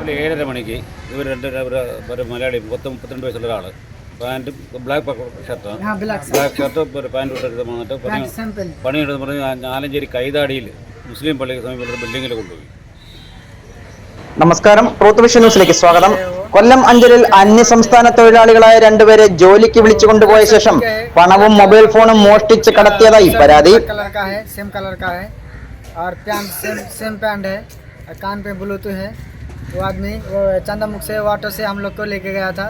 രാവിലെ 7:30 മണിക്ക് ഇവർ ഒരു മലയാളി 32 വയസ്സുള്ള ഒരാൾ പാൻറ്റും ബ്ലാക്ക് ഷർട്ട് ഒരു പാൻറ്റ് ഇട്ടെടുത്ത് വന്നിട്ട് പണിയെടുത്ത് പറഞ്ഞ് ആലഞ്ചേരി കൈതാടിയിൽ മുസ്ലിം പള്ളിക്ക് സമീപമുള്ള ബിൽഡിങ്ങിൽ കൊണ്ടുപോയി. നമസ്കാരം, ട്രൂത്ത് വിഷൻ ന്യൂസിലേക്ക് സ്വാഗതം. കൊല്ലം അഞ്ചലിൽ അന്യസംസ്ഥാന തൊഴിലാളികളായ രണ്ടുപേരെ ജോലിക്ക് വിളിച്ചു കൊണ്ടുപോയ ശേഷം പണവും മൊബൈൽ ഫോണും മോഷ്ടിച്ച് കടത്തിയതായി പരാതി. कान पे ब्लूटूथ है। वो आदमी वो चंदामुख से ऑटो से हम लोग को लेके गया था।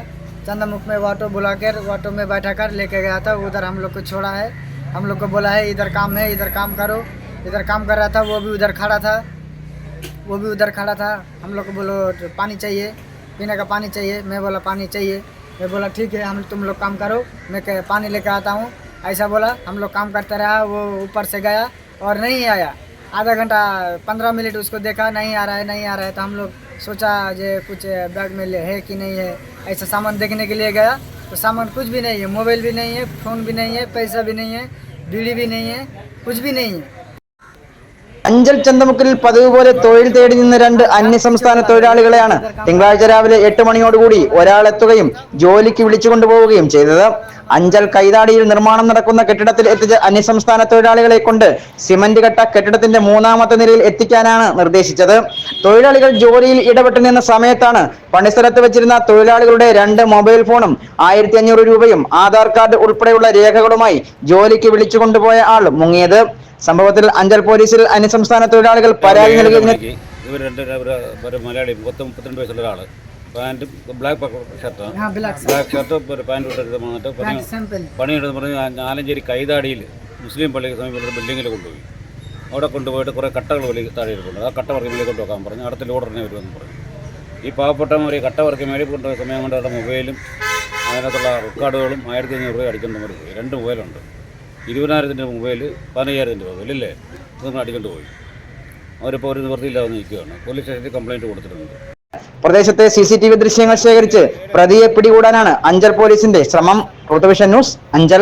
चंदामुख में ऑटो बुलाकर ऑटो में बैठा कर लेके गया था। उधर हम लोग को छोड़ा है, हम लोग को बोला है इधर काम है, इधर काम करो। इधर काम कर रहा था, वो भी उधर खड़ा था। हम लोग को बोलो पानी चाहिए, पीने का पानी चाहिए। मैं बोला पानी चाहिए। मैं बोला ठीक है, हम तुम लोग काम करो, मैं पानी लेकर आता हूँ, ऐसा बोला। हम लोग काम करते रहा। वो ऊपर से गया और नहीं आया। आधा घंटा 15 मिनट उसको देखा, नहीं आ रहा है। तो हम लोग सोचा जे कुछ बैग में है कि नहीं है, ऐसा सामान देखने के लिए गया तो सामान कुछ भी नहीं है। मोबाइल भी नहीं है, फ़ोन भी नहीं है, पैसा भी नहीं है, बीड़ी भी नहीं है, कुछ भी नहीं है। അഞ്ചൽ ചന്തമുക്കിൽ പതിവ് പോലെ തൊഴിൽ തേടി നിന്ന രണ്ട് അന്യസംസ്ഥാന തൊഴിലാളികളെയാണ് തിങ്കളാഴ്ച രാവിലെ 8 മണിയോടുകൂടി ഒരാളെത്തുകയും ജോലിക്ക് വിളിച്ചുകൊണ്ടുപോവുകയും ചെയ്തത്. അഞ്ചൽ കൈതാടിയിൽ നിർമ്മാണം നടക്കുന്ന കെട്ടിടത്തിൽ എത്തിച്ച അന്യസംസ്ഥാന തൊഴിലാളികളെ കൊണ്ട് സിമന്റ് കട്ട കെട്ടിടത്തിന്റെ 3ാമത്തെ നിലയിൽ എത്തിക്കാനാണ് നിർദ്ദേശിച്ചത്. തൊഴിലാളികൾ ജോലിയിൽ ഇടപെട്ടു നിന്ന സമയത്താണ് പണിസ്ഥലത്ത് വെച്ചിരുന്ന തൊഴിലാളികളുടെ 2 മൊബൈൽ ഫോണും 1500 രൂപയും ആധാർ കാർഡ് ഉൾപ്പെടെയുള്ള രേഖകളുമായി ജോലിക്ക് വിളിച്ചുകൊണ്ടുപോയ ആൾ മുങ്ങിയത്. സംഭവത്തിൽ അഞ്ചൽ പോലീസിൽ അന്യസംസ്ഥാന തൊഴിലാളികൾ പരാതി നൽകിയതിന് ഇവർ ഒരു മലയാളി 32 വയസ്സുള്ള ഒരാൾ പാൻറ്റും ബ്ലാക്ക് ഷർട്ട് ഒരു പാൻറ്റ് ഇട്ടെടുത്ത് വന്നിട്ട് പണിയെടുത്ത് പറഞ്ഞ് ആലഞ്ചേരി കൈതാടിയിൽ മുസ്ലിം പള്ളിക്ക് സമീപമുള്ള ബിൽഡിങ്ങിൽ കൊണ്ടുപോയി. അവിടെ കൊണ്ടുപോയിട്ട് കുറേ കട്ടകൾ വലിയ താഴെ ഇരിപ്പുണ്ട്. ആ കട്ട വർക്കി മേളിൽ കൊണ്ടുപോകാൻ പറഞ്ഞു. അടുത്ത ലോഡറിനെ വരുമെന്ന് പറഞ്ഞു. ഈ പാവപ്പെട്ടവർ ഈ കട്ട വർക്കി മേളിൽ കൊണ്ടുപോയ സമയം കൊണ്ട് അവരുടെ മൊബൈലും അതിനകത്തുള്ള റെക്കോർഡുകളും 1500 രൂപ അടിച്ചുകൊണ്ട് പോയി. 2 മൊബൈലുണ്ട്. 20,000 മൊബൈൽ, 15,000 മൊബൈലല്ലേ, ഇതൊന്നും അടിക്കൊണ്ട് പോയി. അവരിപ്പോൾ ഒരു നിവൃത്തിയില്ലാതെ നിൽക്കുകയാണ്. പോലീസ് സ്റ്റേഷനിൽ കംപ്ലയിൻറ്റ് കൊടുത്തിട്ടുണ്ട്. പ്രദേശത്തെ CCTV ദൃശ്യങ്ങൾ ശേഖരിച്ച് പ്രതിയെ പിടികൂടാനാണ് അഞ്ചൽ പോലീസിന്റെ ശ്രമം. Truth vision news, Anchal.